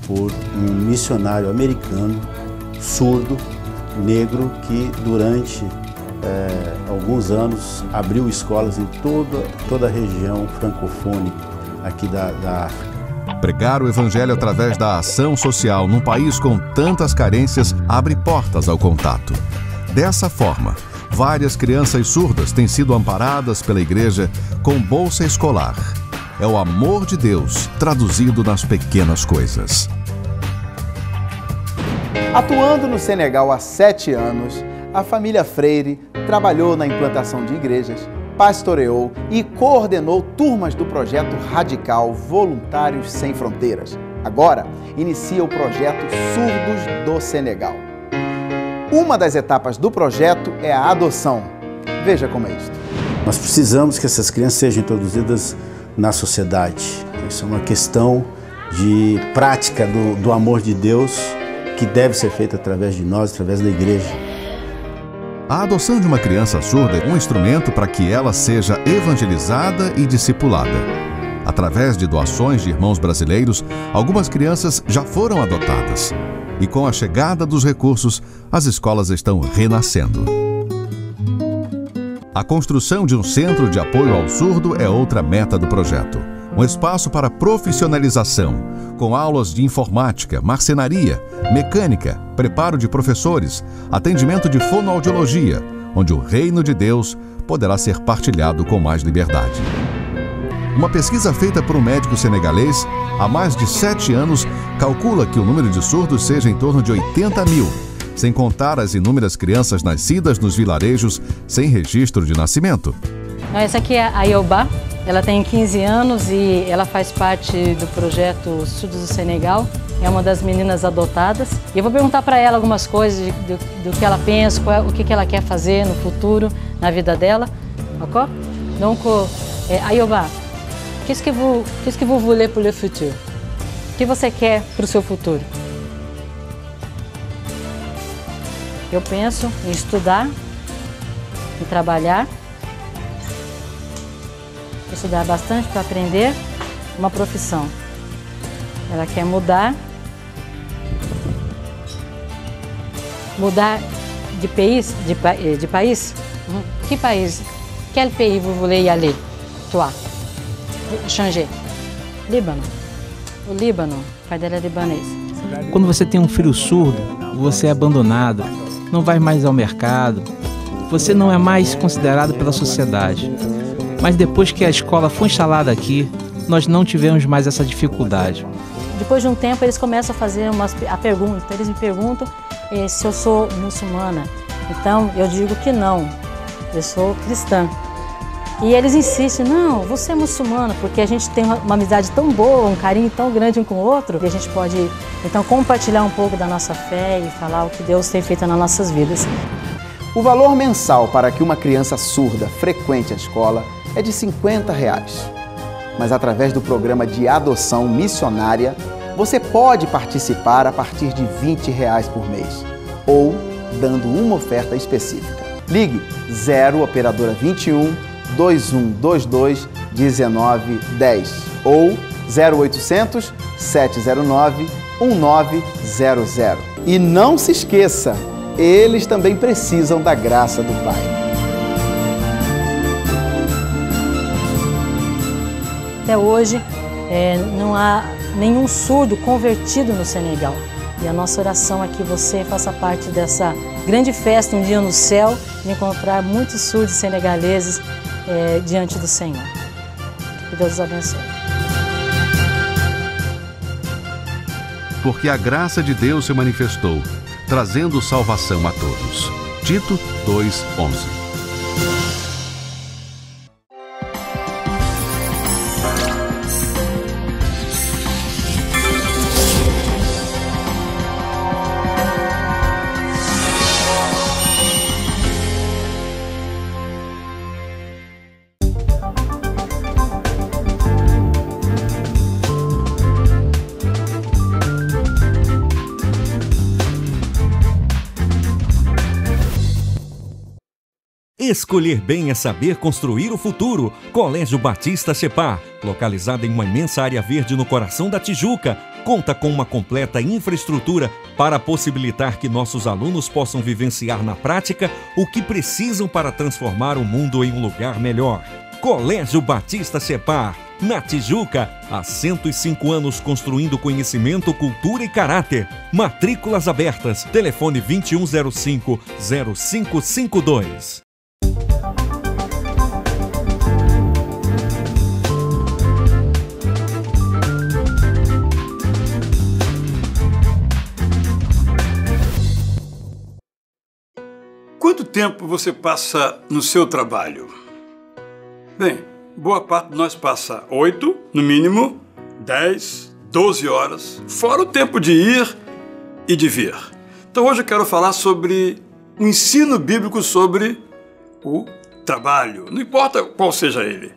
por um missionário americano, surdo, negro, que durante alguns anos abriu escolas em toda a região francofônica aqui da África. Pregar o Evangelho através da ação social num país com tantas carências abre portas ao contato. Dessa forma, várias crianças surdas têm sido amparadas pela igreja com bolsa escolar. É o amor de Deus traduzido nas pequenas coisas. Atuando no Senegal há 7 anos, a família Freire trabalhou na implantação de igrejas, pastoreou e coordenou turmas do projeto radical Voluntários Sem Fronteiras. Agora, inicia o projeto Surdos do Senegal. Uma das etapas do projeto é a adoção. Veja como é isso. Nós precisamos que essas crianças sejam introduzidas na sociedade. Isso é uma questão de prática do amor de Deus que deve ser feita através de nós, através da igreja. A adoção de uma criança surda é um instrumento para que ela seja evangelizada e discipulada. Através de doações de irmãos brasileiros, algumas crianças já foram adotadas. E com a chegada dos recursos, as escolas estão renascendo. A construção de um centro de apoio ao surdo é outra meta do projeto. Um espaço para profissionalização, com aulas de informática, marcenaria, mecânica, preparo de professores, atendimento de fonoaudiologia, onde o reino de Deus poderá ser partilhado com mais liberdade. Uma pesquisa feita por um médico senegalês há mais de 7 anos calcula que o número de surdos seja em torno de 80 mil, sem contar as inúmeras crianças nascidas nos vilarejos sem registro de nascimento. Essa aqui é a Ayoba, ela tem 15 anos e ela faz parte do projeto Surdos do Senegal, é uma das meninas adotadas. E eu vou perguntar para ela algumas coisas do que ela pensa, o que ela quer fazer no futuro, na vida dela. Ok? Donc, Ayoba, qu'est-ce que vous voulez pour le futur? O que você quer para o seu futuro? Eu penso em estudar, em trabalhar, estudar bastante para aprender uma profissão. Ela quer mudar de país, de país? Que país? Quel pays vous voulez y aller? Toi? Changer. Líbano. O Líbano, o pai dela é libanês. Quando você tem um filho surdo, você é abandonado, não vai mais ao mercado, você não é mais considerado pela sociedade. Mas depois que a escola foi instalada aqui, nós não tivemos mais essa dificuldade. Depois de um tempo, eles começam a fazer a pergunta. Eles me perguntam se eu sou muçulmana. Então, eu digo que não, eu sou cristã. E eles insistem, não, você é muçulmana, porque a gente tem uma amizade tão boa, um carinho tão grande um com o outro, que a gente pode, então, compartilhar um pouco da nossa fé e falar o que Deus tem feito nas nossas vidas. O valor mensal para que uma criança surda frequente a escola é de R$50. Mas através do programa de adoção missionária, você pode participar a partir de R$20 por mês, ou dando uma oferta específica. Ligue 0 operadora 21 2122 1910 ou 0800 709 1900. E não se esqueça, eles também precisam da graça do Pai. Até hoje, não há nenhum surdo convertido no Senegal. E a nossa oração é que você faça parte dessa grande festa um dia no céu e encontrar muitos surdos senegaleses diante do Senhor. Que Deus os abençoe. porque a graça de Deus se manifestou, trazendo salvação a todos. Tito 2:11. Escolher bem é saber construir o futuro. Colégio Batista Separ, localizado em uma imensa área verde no coração da Tijuca, conta com uma completa infraestrutura para possibilitar que nossos alunos possam vivenciar na prática o que precisam para transformar o mundo em um lugar melhor. Colégio Batista Separ, na Tijuca, há 105 anos construindo conhecimento, cultura e caráter. Matrículas abertas. Telefone 2105-0552. Quanto tempo você passa no seu trabalho? Bem, boa parte de nós passa 8, no mínimo, 10, 12 horas, fora o tempo de ir e de vir. Então hoje eu quero falar sobre o ensino bíblico sobre o trabalho, não importa qual seja ele.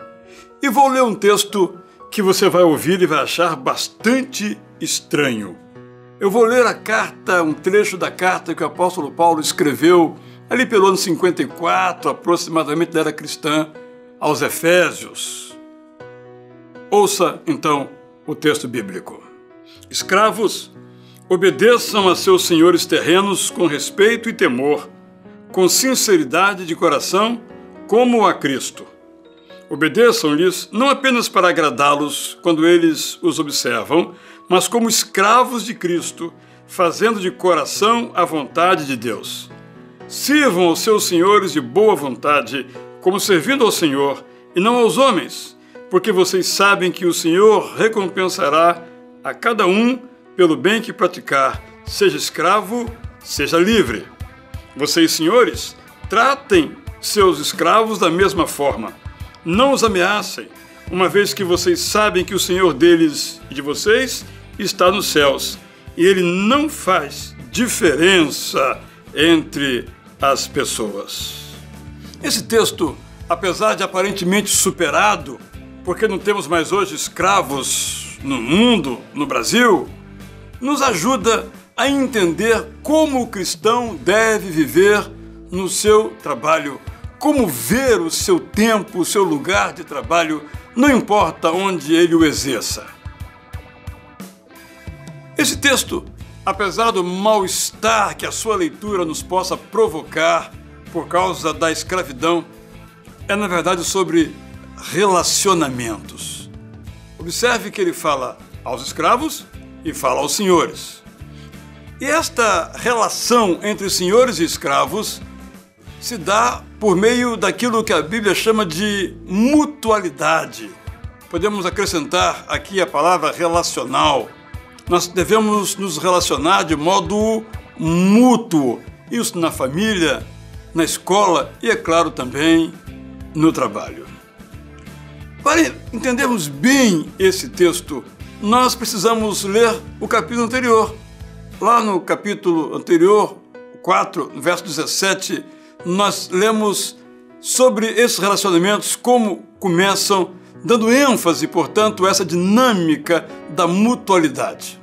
E vou ler um texto que você vai ouvir e vai achar bastante estranho. Eu vou ler a carta, um trecho da carta que o apóstolo Paulo escreveu ali pelo ano 54, aproximadamente da era cristã, aos Efésios. Ouça, então, o texto bíblico. Escravos, obedeçam a seus senhores terrenos com respeito e temor, com sinceridade de coração, como a Cristo. Obedeçam-lhes não apenas para agradá-los quando eles os observam, mas como escravos de Cristo, fazendo de coração a vontade de Deus. Sirvam aos seus senhores de boa vontade, como servindo ao Senhor e não aos homens, porque vocês sabem que o Senhor recompensará a cada um pelo bem que praticar, seja escravo, seja livre. Vocês, senhores, tratem seus escravos da mesma forma. Não os ameacem, uma vez que vocês sabem que o Senhor deles e de vocês está nos céus, e Ele não faz diferença entre as pessoas. Esse texto, apesar de aparentemente superado, porque não temos mais hoje escravos no mundo, no Brasil, nos ajuda a entender como o cristão deve viver no seu trabalho, como ver o seu tempo, o seu lugar de trabalho, não importa onde ele o exerça. Esse texto, apesar do mal-estar que a sua leitura nos possa provocar por causa da escravidão, é na verdade sobre relacionamentos. Observe que ele fala aos escravos e fala aos senhores. E esta relação entre senhores e escravos se dá por meio daquilo que a Bíblia chama de mutualidade. Podemos acrescentar aqui a palavra relacional. Nós devemos nos relacionar de modo mútuo, isso na família, na escola e, é claro, também no trabalho. Para entendermos bem esse texto, nós precisamos ler o capítulo anterior. Lá no capítulo anterior, 4, no verso 17, nós lemos sobre esses relacionamentos, como começam, dando ênfase, portanto, a essa dinâmica da mutualidade.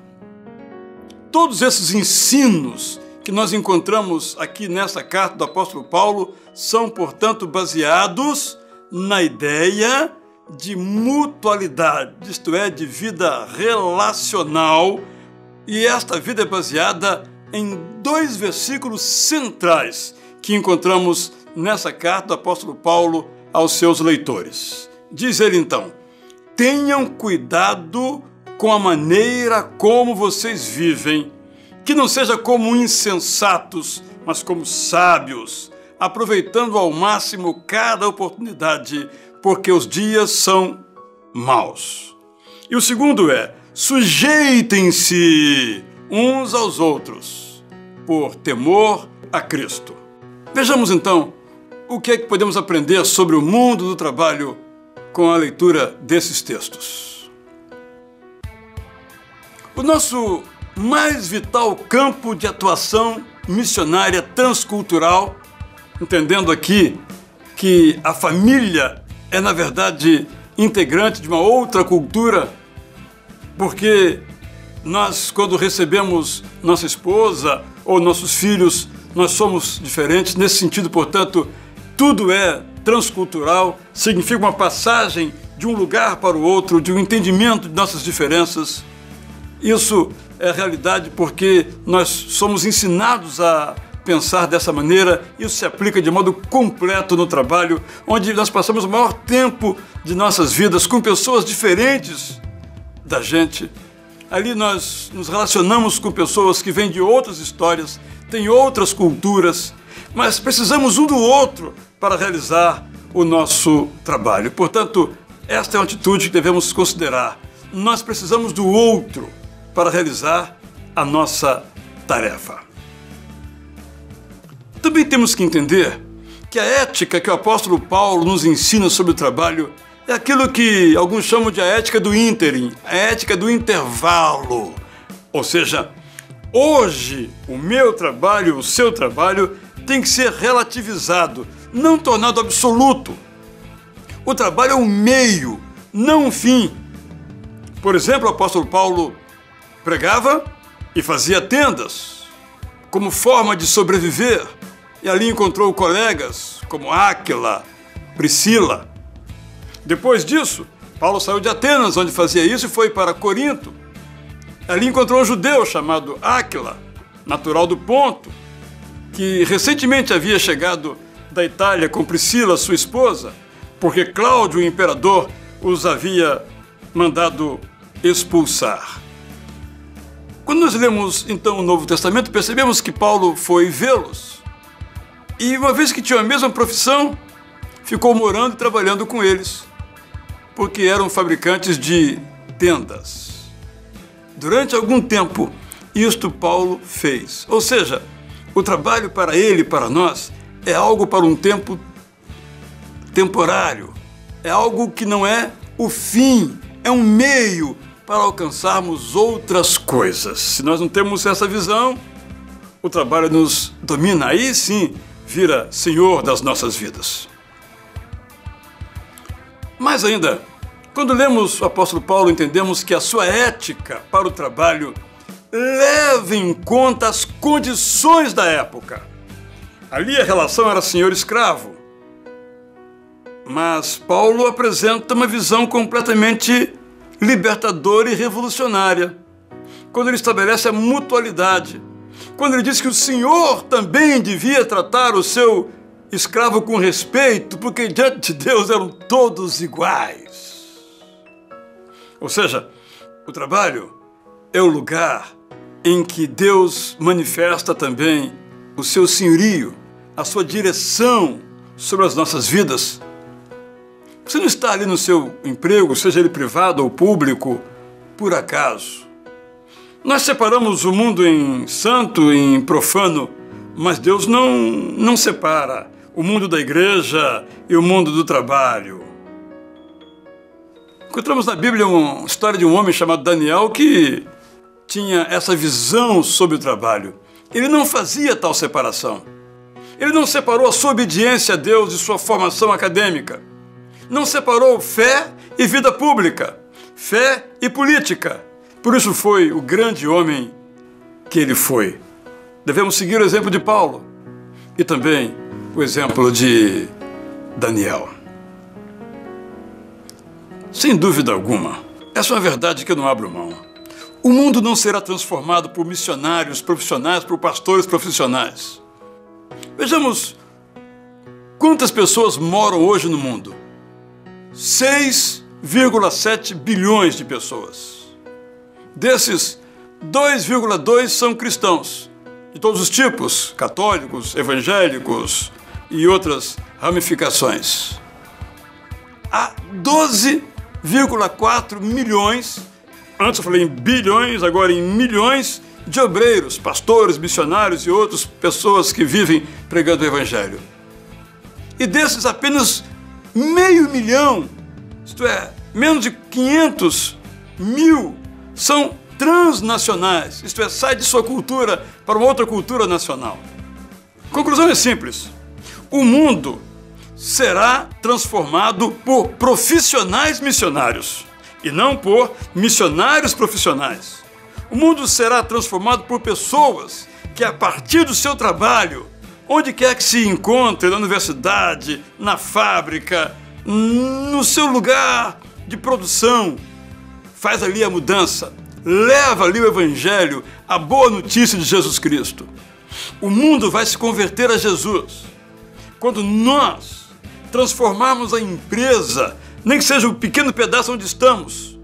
Todos esses ensinos que nós encontramos aqui nessa carta do apóstolo Paulo são, portanto, baseados na ideia de mutualidade, isto é, de vida relacional, e esta vida é baseada em 2 versículos centrais que encontramos nessa carta do apóstolo Paulo aos seus leitores. Diz ele então: tenham cuidado com a maneira como vocês vivem, que não seja como insensatos, mas como sábios, aproveitando ao máximo cada oportunidade, porque os dias são maus. E o segundo é: sujeitem-se uns aos outros, por temor a Cristo. Vejamos então o que é que podemos aprender sobre o mundo do trabalho com a leitura desses textos. O nosso mais vital campo de atuação missionária transcultural, entendendo aqui que a família é, na verdade, integrante de uma outra cultura, porque nós, quando recebemos nossa esposa ou nossos filhos, nós somos diferentes. Nesse sentido, portanto, tudo é transcultural, significa uma passagem de um lugar para o outro, de um entendimento de nossas diferenças. Isso é realidade porque nós somos ensinados a pensar dessa maneira. Isso se aplica de modo completo no trabalho, onde nós passamos o maior tempo de nossas vidas com pessoas diferentes da gente. Ali nós nos relacionamos com pessoas que vêm de outras histórias, têm outras culturas, mas precisamos um do outro para realizar o nosso trabalho. Portanto, esta é uma atitude que devemos considerar. Nós precisamos do outro para realizar a nossa tarefa. Também temos que entender que a ética que o apóstolo Paulo nos ensina sobre o trabalho é aquilo que alguns chamam de a ética do ínterim, a ética do intervalo. Ou seja, hoje o meu trabalho, o seu trabalho tem que ser relativizado, não tornado absoluto. O trabalho é um meio, não um fim. Por exemplo, o apóstolo Paulo pregava e fazia tendas como forma de sobreviver, e ali encontrou colegas como Áquila, Priscila. Depois disso, Paulo saiu de Atenas, onde fazia isso, e foi para Corinto. Ali encontrou um judeu chamado Áquila, natural do Ponto, que recentemente havia chegado da Itália com Priscila, sua esposa, porque Cláudio, o imperador, os havia mandado expulsar. Quando nós lemos, então, o Novo Testamento, percebemos que Paulo foi vê-los. E uma vez que tinha a mesma profissão, ficou morando e trabalhando com eles, porque eram fabricantes de tendas. Durante algum tempo, isto Paulo fez. Ou seja, o trabalho para ele e para nós é algo para um tempo temporário. É algo que não é o fim, é um meio para alcançarmos outras coisas. Se nós não temos essa visão, o trabalho nos domina. Aí sim, vira senhor das nossas vidas. Mais ainda, quando lemos o apóstolo Paulo, entendemos que a sua ética para o trabalho leva em conta as condições da época. Ali a relação era senhor-escravo. Mas Paulo apresenta uma visão completamente libertadora e revolucionária, quando ele estabelece a mutualidade, quando ele diz que o senhor também devia tratar o seu escravo com respeito, porque diante de Deus eram todos iguais. Ou seja, o trabalho é o lugar em que Deus manifesta também o seu senhorio, a sua direção sobre as nossas vidas. Você não está ali no seu emprego, seja ele privado ou público, por acaso. Nós separamos o mundo em santo e em profano, mas Deus não separa o mundo da igreja e o mundo do trabalho. Encontramos na Bíblia uma história de um homem chamado Daniel que tinha essa visão sobre o trabalho. Ele não fazia tal separação. Ele não separou a sua obediência a Deus e sua formação acadêmica. Não separou fé e vida pública, fé e política. Por isso foi o grande homem que ele foi. Devemos seguir o exemplo de Paulo e também o exemplo de Daniel. Sem dúvida alguma, essa é uma verdade que eu não abro mão. O mundo não será transformado por missionários profissionais, por pastores profissionais. Vejamos quantas pessoas moram hoje no mundo. 6,7 bilhões de pessoas. Desses, 2,2 são cristãos, de todos os tipos, católicos, evangélicos e outras ramificações. Há 12,4 milhões, antes eu falei em bilhões, agora em milhões de obreiros, pastores, missionários e outras pessoas que vivem pregando o Evangelho. E desses, apenas 500 mil, isto é, menos de 500 mil, são transnacionais, isto é, sai de sua cultura para uma outra cultura nacional. A conclusão é simples: o mundo será transformado por profissionais missionários e não por missionários profissionais. O mundo será transformado por pessoas que, a partir do seu trabalho, onde quer que se encontre, na universidade, na fábrica, no seu lugar de produção, faz ali a mudança, leva ali o Evangelho, a boa notícia de Jesus Cristo. O mundo vai se converter a Jesus quando nós transformarmos a empresa, nem que seja um pequeno pedaço onde estamos,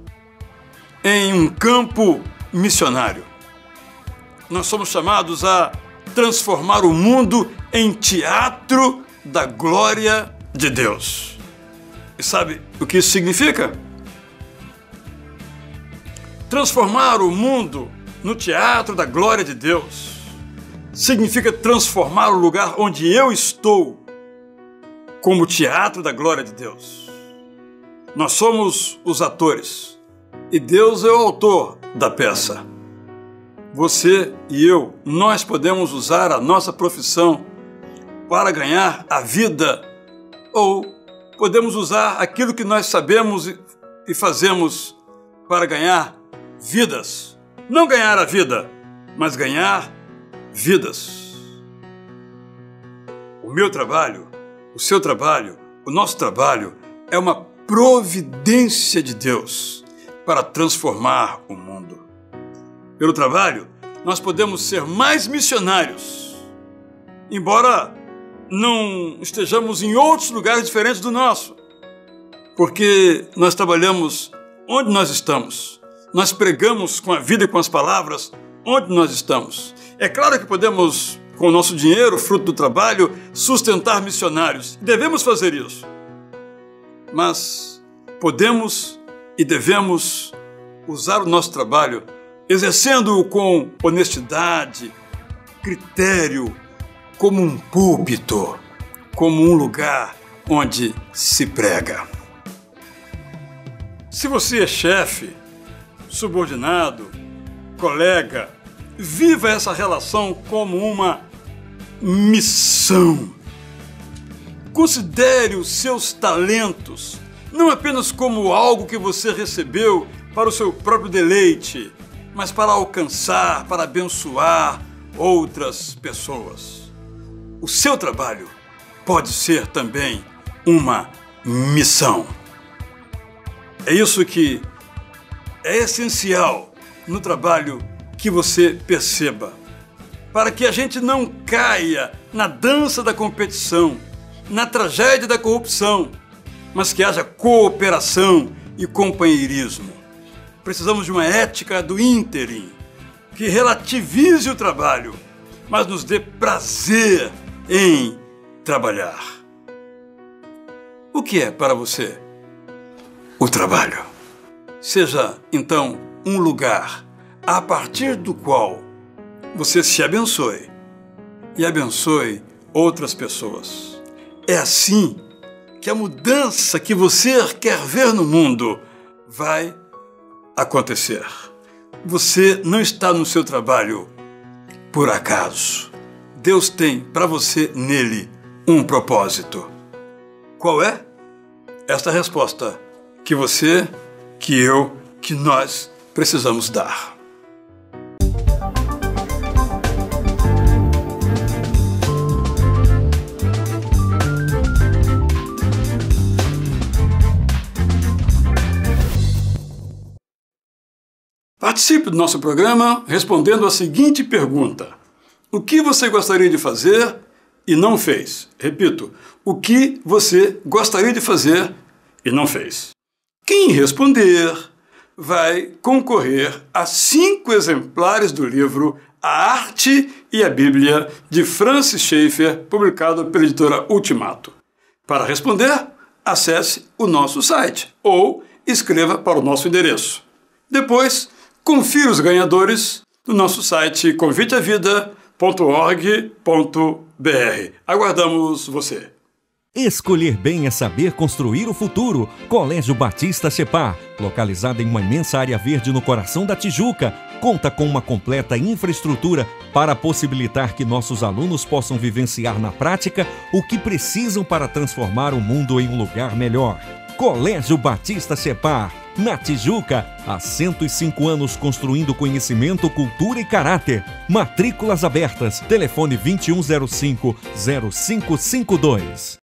em um campo missionário. Nós somos chamados a transformar o mundo em teatro da glória de Deus. E sabe o que isso significa? Transformar o mundo no teatro da glória de Deus significa transformar o lugar onde eu estou como teatro da glória de Deus. Nós somos os atores e Deus é o autor da peça. Você e eu, nós podemos usar a nossa profissão para ganhar a vida, ou podemos usar aquilo que nós sabemos e fazemos para ganhar vidas. Não ganhar a vida, mas ganhar vidas. O meu trabalho, o seu trabalho, o nosso trabalho é uma providência de Deus para transformar o mundo. Pelo trabalho, nós podemos ser mais missionários, embora não estejamos em outros lugares diferentes do nosso, porque nós trabalhamos onde nós estamos. Nós pregamos com a vida e com as palavras onde nós estamos. É claro que podemos, com o nosso dinheiro, fruto do trabalho, sustentar missionários. Devemos fazer isso. Mas podemos e devemos usar o nosso trabalho exercendo-o com honestidade, critério, como um púlpito, como um lugar onde se prega. Se você é chefe, subordinado, colega, viva essa relação como uma missão. Considere os seus talentos não apenas como algo que você recebeu para o seu próprio deleite, mas para alcançar, para abençoar outras pessoas. O seu trabalho pode ser também uma missão. É isso que é essencial no trabalho que você perceba, para que a gente não caia na dança da competição, na tragédia da corrupção, mas que haja cooperação e companheirismo. Precisamos de uma ética do ínterim, que relativize o trabalho, mas nos dê prazer em trabalhar. O que é para você o trabalho? Seja, então, um lugar a partir do qual você se abençoe e abençoe outras pessoas. É assim que a mudança que você quer ver no mundo vai acontecer. Você não está no seu trabalho por acaso. Deus tem para você nele um propósito. Qual é? Esta resposta que você, que eu, que nós precisamos dar. Participe do nosso programa respondendo a seguinte pergunta: o que você gostaria de fazer e não fez? Repito, o que você gostaria de fazer e não fez? Quem responder vai concorrer a 5 exemplares do livro A Arte e a Bíblia, de Francis Schaeffer, publicado pela editora Ultimato. Para responder, acesse o nosso site ou escreva para o nosso endereço. Depois, confira os ganhadores no nosso site conviteavida.org.br. Aguardamos você. Escolher bem é saber construir o futuro. Colégio Batista Separ, localizado em uma imensa área verde no coração da Tijuca, conta com uma completa infraestrutura para possibilitar que nossos alunos possam vivenciar na prática o que precisam para transformar o mundo em um lugar melhor. Colégio Batista Separ, na Tijuca, há 105 anos construindo conhecimento, cultura e caráter. Matrículas abertas. Telefone 2105-0552.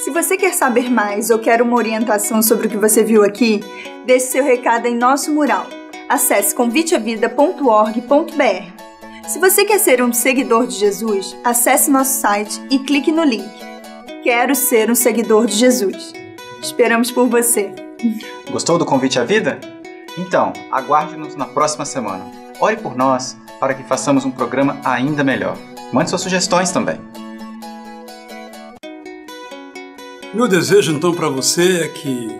Se você quer saber mais ou quer uma orientação sobre o que você viu aqui, deixe seu recado em nosso mural. Acesse conviteavida.org.br. Se você quer ser um seguidor de Jesus, acesse nosso site e clique no link. Quero ser um seguidor de Jesus. Esperamos por você. Gostou do Convite à Vida? Então, aguarde-nos na próxima semana. Ore por nós para que façamos um programa ainda melhor. Mande suas sugestões também. Meu desejo então para você é que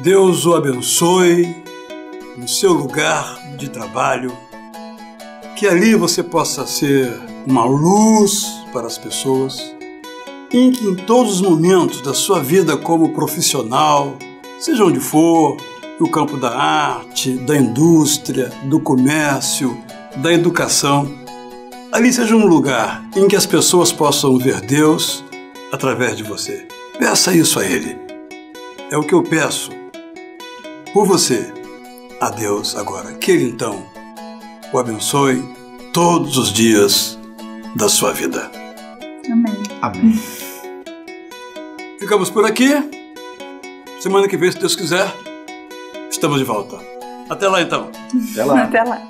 Deus o abençoe no seu lugar de trabalho, que ali você possa ser uma luz para as pessoas, e que em todos os momentos da sua vida como profissional, seja onde for, no campo da arte, da indústria, do comércio, da educação, ali seja um lugar em que as pessoas possam ver Deus através de você. Peça isso a Ele. É o que eu peço por você a Deus agora. Que Ele então o abençoe todos os dias da sua vida. Amém. Amém. Ficamos por aqui. Semana que vem, se Deus quiser, estamos de volta. Até lá então. Até lá. Até lá.